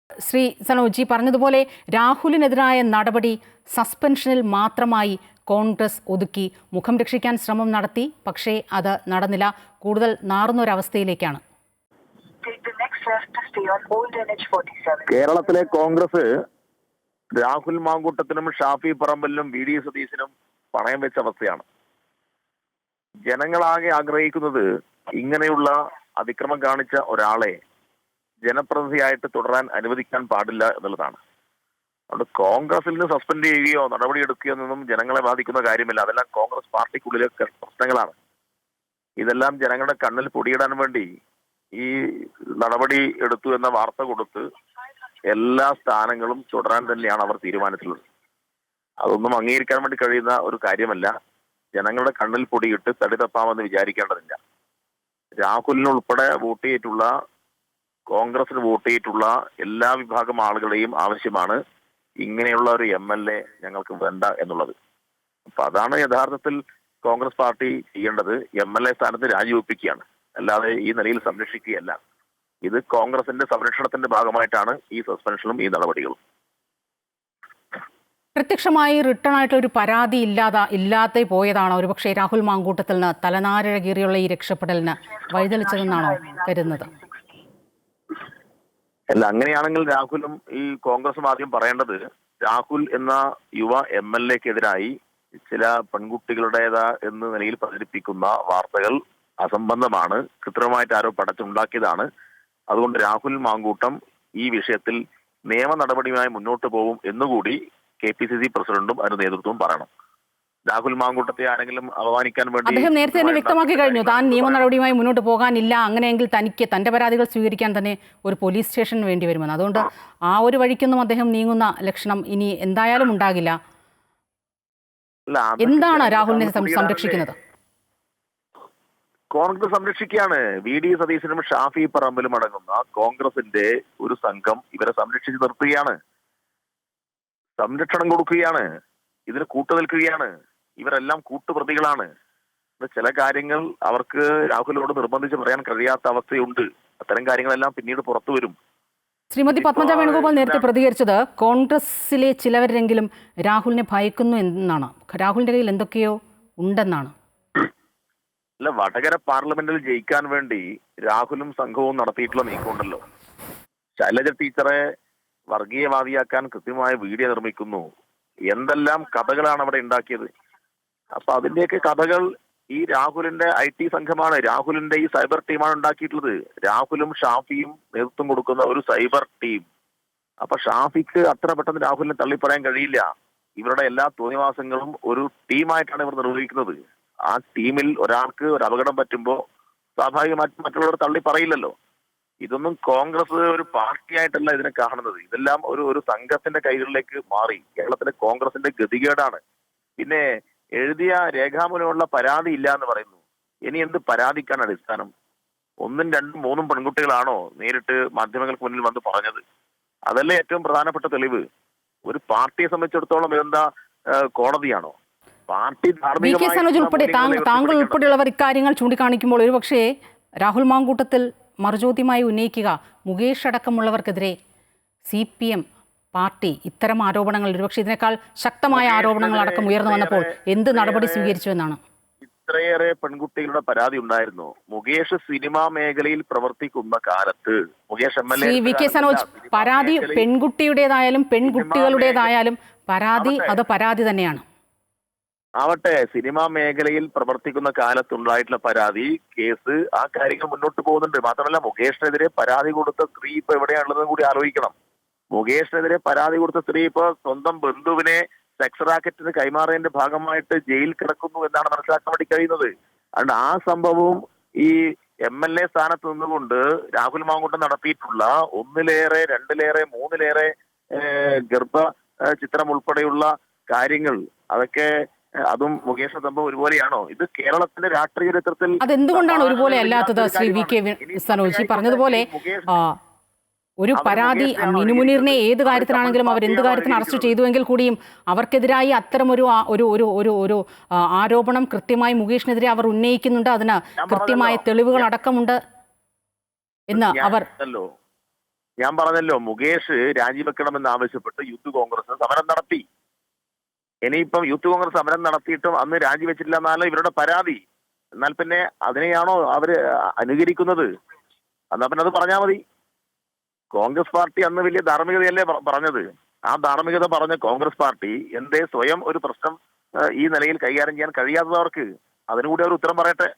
ശ്രീ സനോജി പറഞ്ഞതുപോലെ രാഹുലിനെതിരായ നടപടി സസ്പെൻഷനിൽ മാത്രമായി കോൺഗ്രസ് ഒതുക്കി. മുഖം രക്ഷിക്കാൻ ശ്രമം നടത്തി, പക്ഷേ അത് നടന്നില്ല. കൂടുതൽ നാറുന്നൊരവസ്ഥയിലേക്കാണ്. കേരളത്തിലെ കോൺഗ്രസ് രാഹുൽ മാങ്കൂട്ടത്തിനും ഷാഫി പറമ്പലിനും വി ഡി സതീശനും പണയം വെച്ച അവസ്ഥയാണ്. ജനങ്ങളാകെ ആഗ്രഹിക്കുന്നത് ഇങ്ങനെയുള്ള അതിക്രമം കാണിച്ച ഒരാളെ ജനപ്രതിനിധിയായിട്ട് തുടരാൻ അനുവദിക്കാൻ പാടില്ല എന്നുള്ളതാണ്. അതുകൊണ്ട് കോൺഗ്രസിൽ നിന്ന് സസ്പെൻഡ് ചെയ്യുകയോ നടപടിയെടുക്കുകയോ എന്നൊന്നും ജനങ്ങളെ ബാധിക്കുന്ന കാര്യമില്ല. അതെല്ലാം കോൺഗ്രസ് പാർട്ടിക്കുള്ളിലെ പ്രശ്നങ്ങളാണ്. ഇതെല്ലാം ജനങ്ങളുടെ കണ്ണിൽ പൊടിയിടാൻ വേണ്ടി ഈ നടപടി എടുത്തു എന്ന വാർത്ത കൊടുത്ത് എല്ലാ സ്ഥാനങ്ങളും തുടരാൻ തന്നെയാണ് അവർ തീരുമാനിച്ചിട്ടുള്ളത്. അതൊന്നും അംഗീകരിക്കാൻ വേണ്ടി കഴിയുന്ന ഒരു കാര്യമല്ല. ജനങ്ങളുടെ കണ്ണിൽ പൊടിയിട്ട് തടി തപ്പാമെന്ന് വിചാരിക്കേണ്ടതില്ല. രാഹുലിനുൾപ്പെടെ വോട്ട് ചെയ്തിട്ടുള്ള, കോൺഗ്രസിന് വോട്ട് ചെയ്തിട്ടുള്ള എല്ലാ വിഭാഗം ആളുകളെയും ആവശ്യമാണ് ഇങ്ങനെയുള്ള ഒരു MLA ഞങ്ങൾക്ക് വേണ്ട എന്നുള്ളത്. അപ്പൊ അതാണ് യഥാർത്ഥത്തിൽ കോൺഗ്രസ് പാർട്ടി ചെയ്യേണ്ടത്. MLA സ്ഥാനത്ത് രാജിവെപ്പിക്കുകയാണ്, അല്ലാതെ ഈ നിലയിൽ സംരക്ഷിക്കുകയല്ല. ഇത് കോൺഗ്രസിന്റെ സംരക്ഷണത്തിന്റെ ഭാഗമായിട്ടാണ് ഈ സസ്പെൻഷനും ഈ നടപടികളും. പ്രത്യക്ഷമായി റിട്ടേൺ ആയിട്ടുള്ള ഒരു പരാതി ഇല്ലാതെ പോയതാണോ ഒരുപക്ഷെ രാഹുൽ മാങ്കൂട്ടത്തിൽ നിന്ന് തലനാരിഴകീറിയുള്ള ഈ രക്ഷപ്പെടലിന് വഴിതെളിച്ചതെന്നാണോ കരുതുന്നത്? അല്ല, അങ്ങനെയാണെങ്കിൽ രാഹുലും ഈ കോൺഗ്രസും ആദ്യം പറയേണ്ടത്, രാഹുൽ എന്ന യുവ MLAക്കെതിരായി ചില പെൺകുട്ടികളുടേതാ എന്ന നിലയിൽ പ്രചരിപ്പിക്കുന്ന വാർത്തകൾ അസംബന്ധമാണ്, കൃത്രിമമായിട്ട് ആരോ പടച്ചുണ്ടാക്കിയതാണ്. അതുകൊണ്ട് രാഹുൽ മാങ്കൂട്ടം ഈ വിഷയത്തിൽ നിയമ നടപടിയുമായി മുന്നോട്ട് പോകും എന്നുകൂടി KPCC പ്രസിഡന്റും അതിന് നേതൃത്വവും പറയണം. രാഹുൽ മാങ്കൂട്ടത്തെ ആരെങ്കിലും അപമാനിക്കാൻ വേണ്ടി അദ്ദേഹം നേരത്തെ തന്നെ വ്യക്തമാക്കി കഴിഞ്ഞു, താൻ നിയമ നടപടിയുമായി മുന്നോട്ട് പോകാനില്ല, അങ്ങനെയെങ്കിൽ തനിക്ക് തന്റെ പരാതികൾ സ്വീകരിക്കാൻ തന്നെ ഒരു പോലീസ് സ്റ്റേഷൻ വേണ്ടി വരുമെന്ന്. അതുകൊണ്ട് ആ ഒരു വഴിക്കൊന്നും അദ്ദേഹം നീങ്ങുന്ന ലക്ഷണം ഇനി എന്തായാലും ഉണ്ടാകില്ല. എന്താണ് രാഹുലിനെ സംരക്ഷിക്കുന്നത്? കോൺഗ്രസ് സംരക്ഷിക്കുകയാണ്. VD സതീശനും ഷാഫി പറമ്പലും അടങ്ങുന്ന കോൺഗ്രസിന്റെ ഒരു സംഘം ഇവരെ സംരക്ഷിച്ച് നിർത്തുകയാണ്, സംരക്ഷണം കൊടുക്കുകയാണ്, ഇതിന് കൂട്ടുനിൽക്കുകയാണ്. ഇവരെല്ലാം കൂട്ടുപ്രതികളാണ്. ചില കാര്യങ്ങൾ അവർക്ക് രാഹുലിനോട് നിർബന്ധിച്ച് പറയാൻ കഴിയാത്ത അവസ്ഥയുണ്ട്. അത്തരം കാര്യങ്ങളെല്ലാം പിന്നീട് പുറത്തു വരും. ശ്രീമതി പത്മജ വേണുഗോപാൽ നേരത്തെ പ്രതികരിച്ചത് കോൺഗ്രസിലെ ചിലവരെങ്കിലും രാഹുലിനെ ഭയക്കുന്നു എന്നാണ്. രാഹുലിന്റെ കയ്യിൽ എന്തൊക്കെയോ ഉണ്ടെന്നാണ്. അല്ല, വടകര പാർലമെന്റിൽ ജയിക്കാൻ വേണ്ടി രാഹുലും സംഘവും നടത്തിയിട്ടുള്ള നീക്കമുണ്ടല്ലോ. ശൈലജ ടീച്ചറെ വർഗീയവാദിയാക്കാൻ കൃത്യമായ വീഡിയോ നിർമ്മിക്കുന്നു. എന്തെല്ലാം കഥകളാണ് അവിടെ ഉണ്ടാക്കിയത്. അപ്പൊ അതിന്റെയൊക്കെ കഥകൾ ഈ രാഹുലിന്റെ IT സംഘമാണ്, രാഹുലിന്റെ ഈ സൈബർ ടീമാണ് ഉണ്ടാക്കിയിട്ടുള്ളത്. രാഹുലും ഷാഫിയും നേതൃത്വം കൊടുക്കുന്ന ഒരു സൈബർ ടീം. അപ്പൊ ഷാഫിക്ക് അത്ര പെട്ടെന്ന് രാഹുലിനെ തള്ളിപ്പറയാൻ കഴിയില്ല. ഇവരുടെ എല്ലാ തോന്നിവാസങ്ങളും ഒരു ടീമായിട്ടാണ് ഇവർ നിർവഹിക്കുന്നത്. ആ ടീമിൽ ഒരാൾക്ക് ഒരു അപകടം പറ്റുമ്പോൾ സ്വാഭാവികമായിട്ടും മറ്റുള്ളവർ തള്ളി പറയില്ലല്ലോ. ഇതൊന്നും കോൺഗ്രസ് ഒരു പാർട്ടിയായിട്ടല്ല ഇതിനെ കാണുന്നത്. ഇതെല്ലാം ഒരു സംഘത്തിന്റെ കൈകളിലേക്ക് മാറി. കേരളത്തിലെ കോൺഗ്രസിന്റെ ഗതികേടാണ്. പിന്നെ എഴുതിയ രേഖാമൂലമുള്ള പരാതി ഇല്ല എന്ന് പറയുന്നു. ഇനി എന്ത് പരാതിക്കാണ് അടിസ്ഥാനം? 1, 2, 3 പെൺകുട്ടികളാണോ നേരിട്ട് മാധ്യമങ്ങൾക്ക് മുന്നിൽ വന്ന് പറഞ്ഞത്? അതല്ലേ ഏറ്റവും പ്രധാനപ്പെട്ട തെളിവ്. ഒരു പാർട്ടിയെ സംബന്ധിച്ചിടത്തോളം ഇതെന്താ കോടതിയാണോ? പാർട്ടി താങ്കൾ ഉൾപ്പെടെയുള്ളവർ ഇക്കാര്യങ്ങൾ ചൂണ്ടിക്കാണിക്കുമ്പോൾ ഒരുപക്ഷേ രാഹുൽ മാങ്കൂട്ടത്തിൽ മറുചോദ്യമായി ഉന്നയിക്കുക, മുകേഷ് അടക്കമുള്ളവർക്കെതിരെ CPM പാർട്ടി ഇത്തരം ആരോപണങ്ങൾ, ഒരുപക്ഷെ ഇതിനേക്കാൾ ശക്തമായ ആരോപണങ്ങൾ അടക്കം ഉയർന്നു വന്നപ്പോൾ എന്ത് നടപടി സ്വീകരിച്ചു എന്നാണ്. ഇത്രയേറെ പെൺകുട്ടികളുടെ പരാതി ഉണ്ടായിരുന്നു. മുകേഷ് സിനിമാ മേഖലയിൽ പ്രവർത്തിക്കുന്ന കാലത്ത് മുകേഷ് MLA VK സനോജ്, പരാതി പെൺകുട്ടിയുടേതായാലും പെൺകുട്ടികളുടേതായാലും പരാതി അത് പരാതി തന്നെയാണ്. ആവട്ടെ, സിനിമാ മേഖലയിൽ പ്രവർത്തിക്കുന്ന കാലത്തുണ്ടായിട്ടുള്ള പരാതി, കേസ്, ആ കാര്യങ്ങൾ മുന്നോട്ട് പോകുന്നുണ്ട്. മാത്രമല്ല, മുകേഷിനെതിരെ പരാതി കൊടുത്ത സ്ത്രീ ഇപ്പൊ എവിടെയാണുള്ളതെന്ന് കൂടി ആലോചിക്കണം. മുകേഷിനെതിരെ പരാതി കൊടുത്ത സ്ത്രീ ഇപ്പൊ സ്വന്തം ബന്ധുവിനെ സെക്സ് റാക്കറ്റിന് കൈമാറിയതിന്റെ ഭാഗമായിട്ട് ജയിൽ കിടക്കുന്നു എന്നാണ് മനസ്സിലാക്കാൻ വേണ്ടി കഴിയുന്നത്. അതുകൊണ്ട് ആ സംഭവവും ഈ MLA സ്ഥാനത്ത് നിന്നുകൊണ്ട് രാഹുൽ മാങ്കൂട്ടം നടത്തിയിട്ടുള്ള 1-ലേറെ 2-ലേറെ 3-ലേറെ ഗർഭ ചിത്രം ഉൾപ്പെടെയുള്ള കാര്യങ്ങൾ, അതൊക്കെ അതും മുകേഷ് സംഭവം ഒരുപോലെയാണോ? ഇത് കേരളത്തിന്റെ രാഷ്ട്രീയ ചരിത്രത്തിൽ അതെന്തുകൊണ്ടാണ് ഒരുപോലെ അല്ലാത്തത്? ശ്രീ VK സനോജ് പറഞ്ഞതുപോലെ ഒരു പരാതി മിനു മുനീറിനെ ഏത് കാര്യത്തിനാണെങ്കിലും അവർ എന്ത് കാര്യത്തിന് അറസ്റ്റ് ചെയ്തുവെങ്കിൽ കൂടിയും അവർക്കെതിരായി അത്തരമൊരു ഒരു ആരോപണം കൃത്യമായി മുകേഷിനെതിരെ അവർ ഉന്നയിക്കുന്നുണ്ട്. അതിന് കൃത്യമായ തെളിവുകൾ അടക്കമുണ്ട് എന്ന് അവർ ഞാൻ പറഞ്ഞല്ലോ, മുകേഷ് രാജിവെക്കണമെന്ന് ആവശ്യപ്പെട്ട് യൂത്ത് കോൺഗ്രസ് സമരം നടത്തി. ഇനിയിപ്പം യൂത്ത് കോൺഗ്രസ് സമരം നടത്തിയിട്ടും അന്ന് രാജിവെച്ചിട്ടില്ല എന്നാലും ഇവരുടെ പരാതി. എന്നാൽ പിന്നെ അതിനെയാണോ അവര് അനുകരിക്കുന്നത്? എന്നാ പിന്നെ അത് പറഞ്ഞാൽ മതി. കോൺഗ്രസ് പാർട്ടി അന്ന് വലിയ ധാർമ്മികതയല്ലേ പറഞ്ഞത്. ആ ധാർമ്മികത പറഞ്ഞ കോൺഗ്രസ് പാർട്ടി എന്തേ സ്വയം ഒരു പ്രശ്നം ഈ നിലയിൽ കൈകാര്യം ചെയ്യാൻ കഴിയാത്തവർക്ക് അതിനുകൂടി അവർ ഉത്തരം പറയട്ടെ.